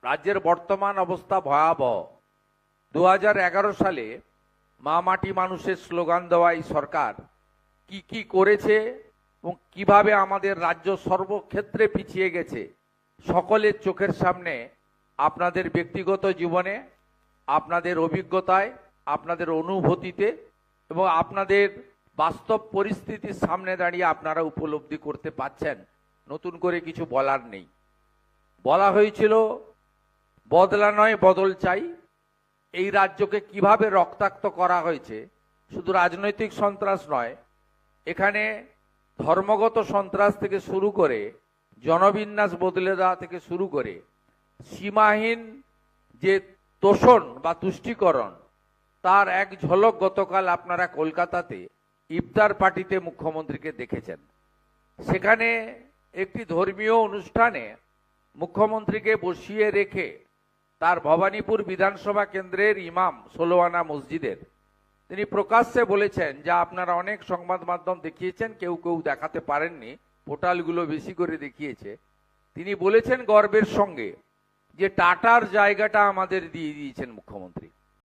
রাজ্যের বর্তমান অবস্থা ভয়াবহ। 2011 সালে মা মাটি মানুষের স্লোগান দেওয়া এই সরকার কি করেছে এবং কিভাবে আমাদের রাজ্য সর্বক্ষেত্রে পিছিয়ে গেছে সকলের চোখের সামনে, আপনাদের ব্যক্তিগত জীবনে, আপনাদের অভিজ্ঞতায়, আপনাদের অনুভূতিতে এবং আপনাদের বাস্তব পরিস্থিতির সামনে দাঁড়িয়ে আপনারা উপলব্ধি করতে পারছেন। নতুন করে কিছু বলার নেই। বলা হয়েছিল বদলা নয় বদল চাই। এই রাজ্যকে কিভাবে রক্তাক্ত করা হয়েছে, শুধু রাজনৈতিক সন্ত্রাস নয়, এখানে ধর্মগত সন্ত্রাস থেকে শুরু করে জনবিন্যাস বদলে দেওয়া থেকে শুরু করে সীমাহীন যে তোষণ বা তুষ্টিকরণ, তার এক ঝলক গতকাল আপনারা কলকাতাতে ইফতার পার্টিতে মুখ্যমন্ত্রীকে দেখেছেন। সেখানে একটি ধর্মীয় অনুষ্ঠানে মুখ্যমন্ত্রীকে বসিয়ে রেখে তার ভবানীপুর বিধানসভা কেন্দ্রের ইমাম 16 আনা মসজিদের তিনি প্রকাশ্যে বলেছেন, যা আপনারা অনেক সংবাদ মাধ্যম দেখিয়েছেন, কেউ কেউ দেখাতে পারেননি, পোর্টালগুলো বেশি করে দেখিয়েছে। তিনি বলেছেন গর্বের সঙ্গে যে টাটার জায়গাটা আমাদের দিয়ে দিয়েছেন মুখ্যমন্ত্রী।